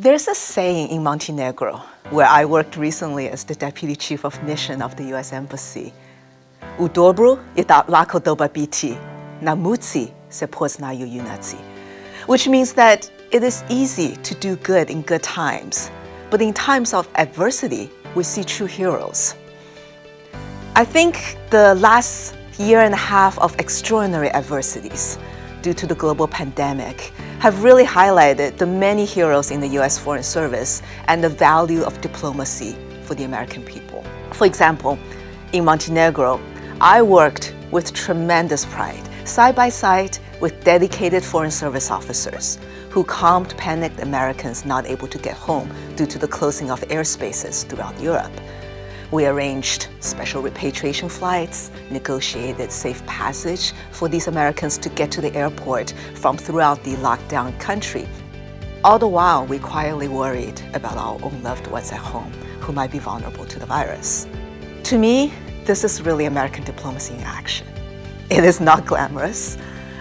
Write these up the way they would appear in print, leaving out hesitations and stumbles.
There's a saying in Montenegro, where I worked recently as the Deputy Chief of Mission of the U.S. Embassy. U dobru je lako doba biti, na muci se poznaju junaci, which means that it is easy to do good in good times, but in times of adversity, we see true heroes. I think the last year and a half of extraordinary adversities due to the global pandemic have really highlighted the many heroes in the U.S. Foreign Service and the value of diplomacy for the American people. For example, in Montenegro, I worked with tremendous pride, side by side with dedicated Foreign Service officers who calmed panicked Americans not able to get home due to the closing of airspaces throughout Europe. We arranged special repatriation flights, negotiated safe passage for these Americans to get to the airport from throughout the lockdown country. All the while, we quietly worried about our own loved ones at home who might be vulnerable to the virus. To me, this is really American diplomacy in action. It is not glamorous.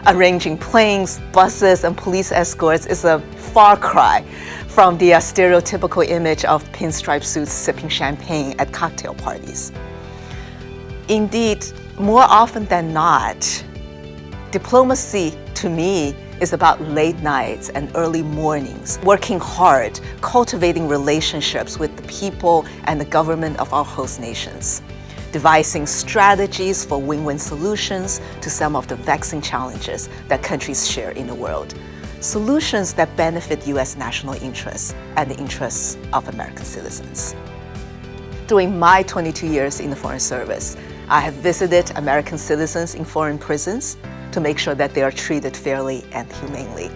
Arranging planes, buses, and police escorts is a far cry from the stereotypical image of pinstripe suits sipping champagne at cocktail parties. Indeed, more often than not, diplomacy to me is about late nights and early mornings, working hard, cultivating relationships with the people and the government of our host nations, devising strategies for win-win solutions to some of the vexing challenges that countries share in the world. Solutions that benefit U.S. national interests and the interests of American citizens. During my 22 years in the Foreign Service, I have visited American citizens in foreign prisons to make sure that they are treated fairly and humanely.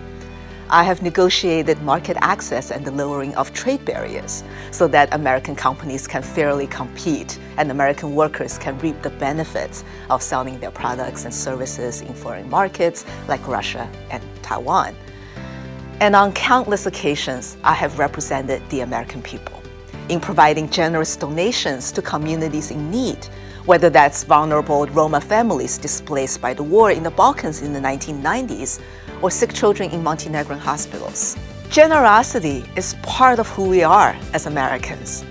I have negotiated market access and the lowering of trade barriers so that American companies can fairly compete and American workers can reap the benefits of selling their products and services in foreign markets like Russia and Taiwan. And on countless occasions, I have represented the American people in providing generous donations to communities in need, whether that's vulnerable Roma families displaced by the war in the Balkans in the 1990s, or sick children in Montenegrin hospitals. Generosity is part of who we are as Americans.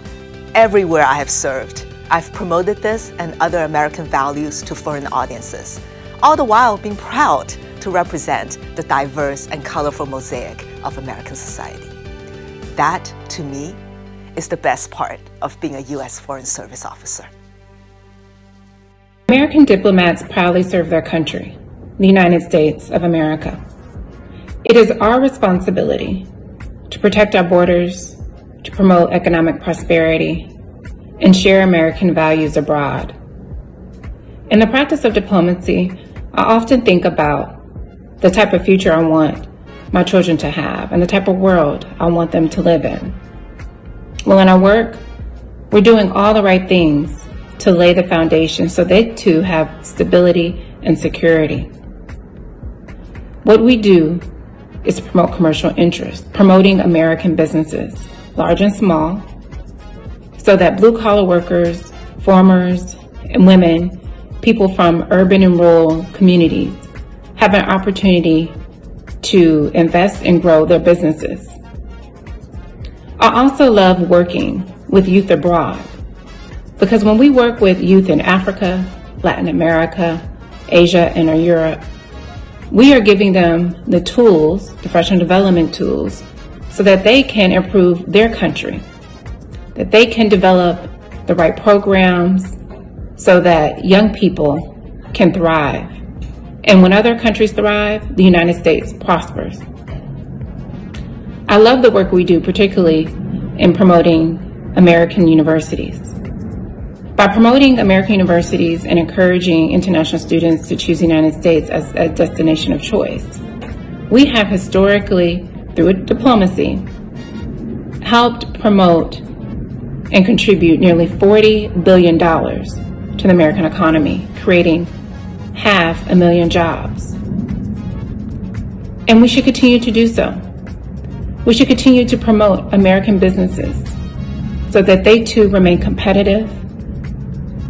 Everywhere I have served, I've promoted this and other American values to foreign audiences, all the while being proud to represent the diverse and colorful mosaic of American society. That, to me, is the best part of being a U.S. Foreign Service officer. American diplomats proudly serve their country, the United States of America. It is our responsibility to protect our borders, to promote economic prosperity, and share American values abroad. In the practice of diplomacy, I often think about the type of future I want my children to have and the type of world I want them to live in. Well, in our work, we're doing all the right things to lay the foundation so they too have stability and security. What we do is promote commercial interest, promoting American businesses, large and small, so that blue-collar workers, farmers, and women, people from urban and rural communities have an opportunity to invest and grow their businesses. I also love working with youth abroad, because when we work with youth in Africa, Latin America, Asia, and Europe, we are giving them the tools, professional development tools, so that they can improve their country, that they can develop the right programs so that young people can thrive. And when other countries thrive, the United States prospers. I love the work we do, particularly in promoting American universities. By promoting American universities and encouraging international students to choose the United States as a destination of choice, we have historically, through diplomacy, helped promote and contribute nearly $40 billion to the American economy, creating 500,000 jobs. And we should continue to do so. We should continue to promote American businesses so that they too remain competitive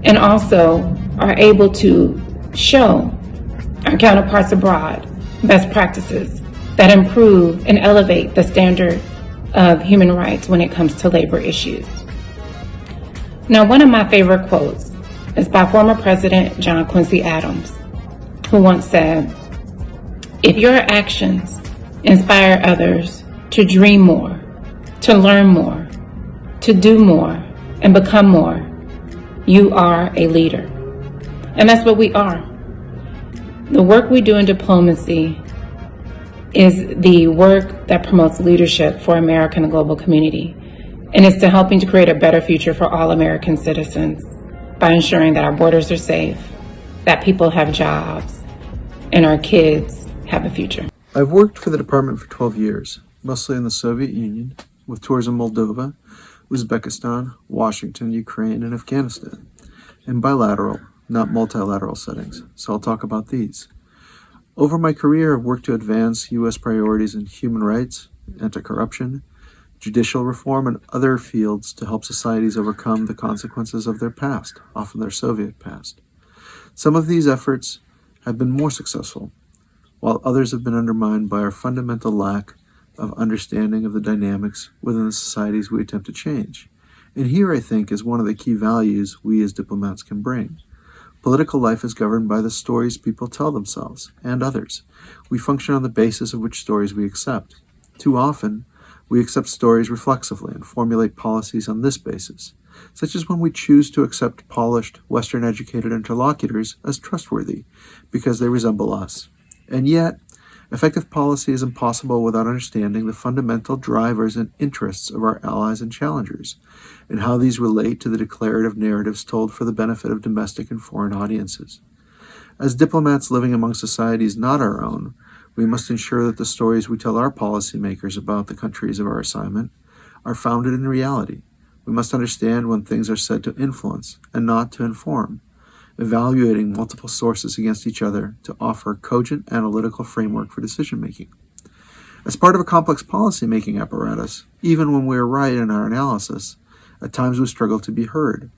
and also are able to show our counterparts abroad best practices that improve and elevate the standard of human rights when it comes to labor issues. Now, one of my favorite quotes is by former President John Quincy Adams, who once said, "If your actions inspire others to dream more, to learn more, to do more, and become more, you are a leader." And that's what we are. The work we do in diplomacy is the work that promotes leadership for America and the global community, and it's to helping to create a better future for all American citizens by ensuring that our borders are safe, that people have jobs, and our kids have a future. I've worked for the department for 12 years, mostly in the Soviet Union, with tours in Moldova, Uzbekistan, Washington, Ukraine, and Afghanistan, in bilateral, not multilateral settings, so I'll talk about these. Over my career, I've worked to advance U.S. priorities in human rights, anti-corruption, judicial reform, and other fields to help societies overcome the consequences of their past, often their Soviet past. Some of these efforts have been more successful, while others have been undermined by our fundamental lack of understanding of the dynamics within the societies we attempt to change. And here, I think, is one of the key values we as diplomats can bring. Political life is governed by the stories people tell themselves and others. We function on the basis of which stories we accept. Too often, we accept stories reflexively and formulate policies on this basis, such as when we choose to accept polished, Western-educated interlocutors as trustworthy because they resemble us. And yet, effective policy is impossible without understanding the fundamental drivers and interests of our allies and challengers, and how these relate to the declarative narratives told for the benefit of domestic and foreign audiences. As diplomats living among societies not our own, we must ensure that the stories we tell our policymakers about the countries of our assignment are founded in reality. We must understand when things are said to influence and not to inform, evaluating multiple sources against each other to offer a cogent analytical framework for decision-making. As part of a complex policy-making apparatus, even when we are right in our analysis, at times we struggle to be heard.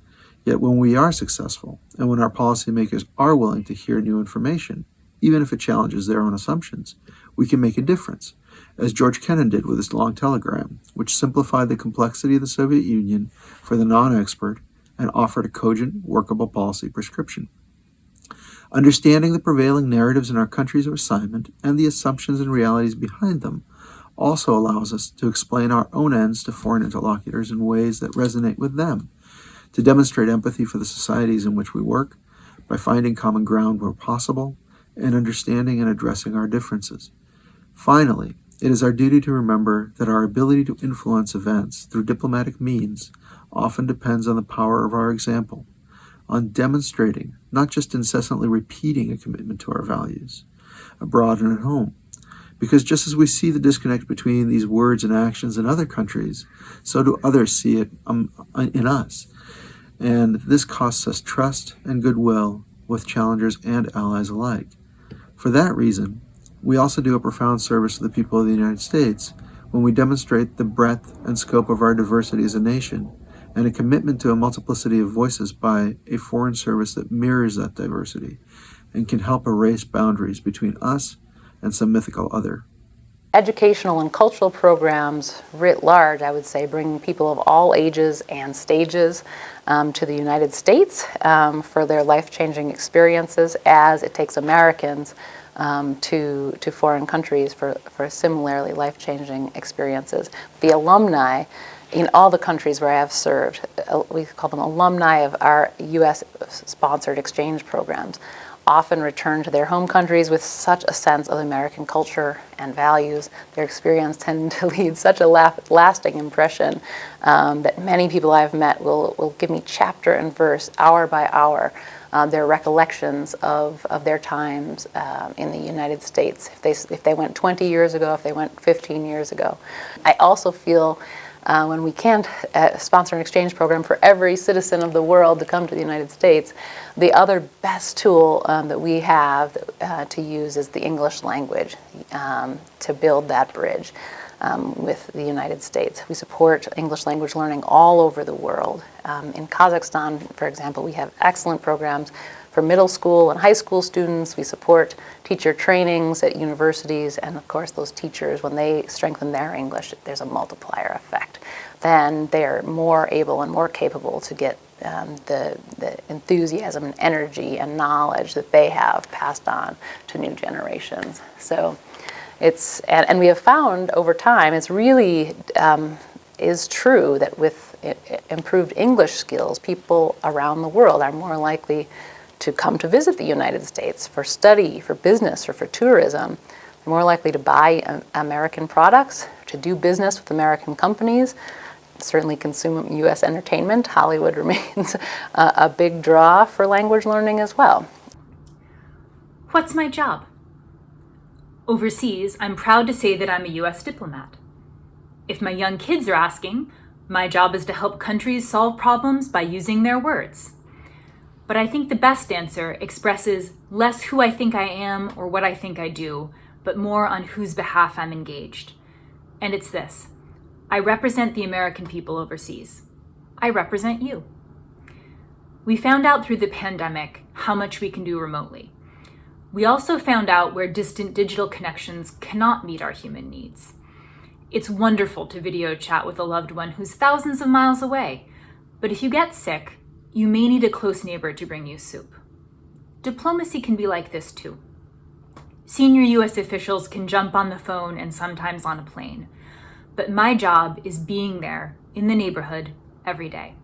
Yet when we are successful, and when our policymakers are willing to hear new information, even if it challenges their own assumptions, we can make a difference, as George Kennan did with his long telegram, which simplified the complexity of the Soviet Union for the non-expert and offered a cogent, workable policy prescription. Understanding the prevailing narratives in our countries of assignment and the assumptions and realities behind them also allows us to explain our own ends to foreign interlocutors in ways that resonate with them, to demonstrate empathy for the societies in which we work by finding common ground where possible and understanding and addressing our differences. Finally, it is our duty to remember that our ability to influence events through diplomatic means often depends on the power of our example, on demonstrating, not just incessantly repeating a commitment to our values, abroad and at home. Because just as we see the disconnect between these words and actions in other countries, so do others see it in us. And this costs us trust and goodwill with challengers and allies alike. For that reason, we also do a profound service to the people of the United States when we demonstrate the breadth and scope of our diversity as a nation and a commitment to a multiplicity of voices by a foreign service that mirrors that diversity and can help erase boundaries between us and some mythical other. Educational and cultural programs writ large, I would say, bring people of all ages and stages to the United States for their life-changing experiences, as it takes Americans to foreign countries for similarly life-changing experiences. The alumni in all the countries where I have served, we call them alumni of our U.S.-sponsored exchange programs, often return to their home countries with such a sense of American culture and values. Their experience tends to leave such a lasting impression that many people I've met will give me chapter and verse, hour by hour, their recollections of their times in the United States. If they went 20 years ago, if they went 15 years ago. I also feel when we can't sponsor an exchange program for every citizen of the world to come to the United States, the other best tool that we have to use is the English language to build that bridge with the United States. We support English language learning all over the world. In Kazakhstan, for example, we have excellent programs for middle school and high school students. We support teacher trainings at universities, and of course those teachers, when they strengthen their English, there's a multiplier effect. Then they're more able and more capable to get the enthusiasm and energy and knowledge that they have passed on to new generations. So it's, and we have found over time, it's really is true that with improved English skills, people around the world are more likely to come to visit the United States for study, for business, or for tourism. They're more likely to buy American products, to do business with American companies, certainly consume U.S. entertainment. Hollywood remains a big draw for language learning as well. What's my job? Overseas, I'm proud to say that I'm a U.S. diplomat. If my young kids are asking, my job is to help countries solve problems by using their words. But I think the best answer expresses less who I think I am or what I think I do, but more on whose behalf I'm engaged. And it's this: I represent the American people overseas. I represent you. We found out through the pandemic how much we can do remotely. We also found out where distant digital connections cannot meet our human needs. It's wonderful to video chat with a loved one who's thousands of miles away, but if you get sick, you may need a close neighbor to bring you soup. Diplomacy can be like this too. Senior US officials can jump on the phone and sometimes on a plane, but my job is being there in the neighborhood every day.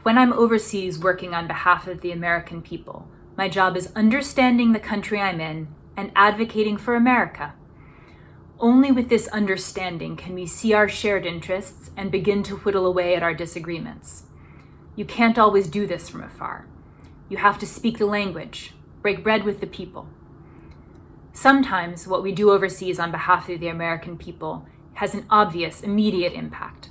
When I'm overseas working on behalf of the American people, my job is understanding the country I'm in and advocating for America. Only with this understanding can we see our shared interests and begin to whittle away at our disagreements. You can't always do this from afar. You have to speak the language, break bread with the people. Sometimes what we do overseas on behalf of the American people has an obvious, immediate impact.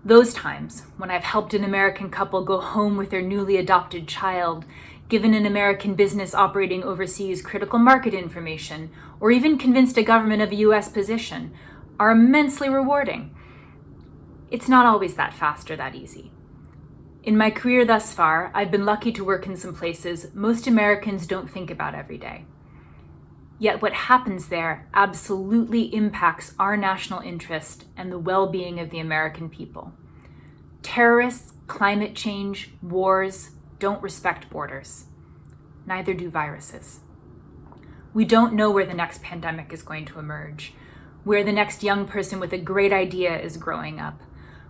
Those times when I've helped an American couple go home with their newly adopted child, given an American business operating overseas critical market information, or even convinced a government of a US position, are immensely rewarding. It's not always that fast or that easy. In my career thus far, I've been lucky to work in some places most Americans don't think about every day. Yet what happens there absolutely impacts our national interest and the well-being of the American people. Terrorists, climate change, wars don't respect borders. Neither do viruses. We don't know where the next pandemic is going to emerge, where the next young person with a great idea is growing up,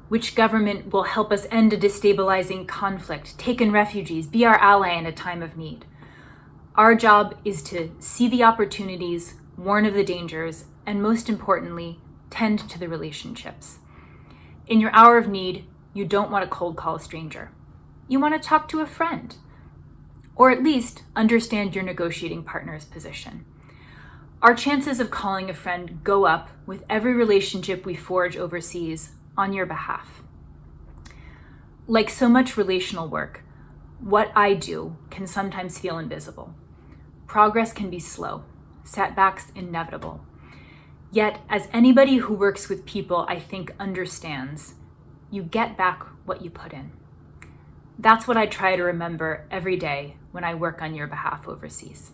which government will help us end a destabilizing conflict, take in refugees, be our ally in a time of need. Our job is to see the opportunities, warn of the dangers, and most importantly, tend to the relationships. In your hour of need, you don't want to cold call a stranger. You want to talk to a friend, or at least understand your negotiating partner's position. Our chances of calling a friend go up with every relationship we forge overseas on your behalf. Like so much relational work, what I do can sometimes feel invisible. Progress can be slow, setbacks inevitable. Yet, as anybody who works with people I think understands, you get back what you put in. That's what I try to remember every day when I work on your behalf overseas.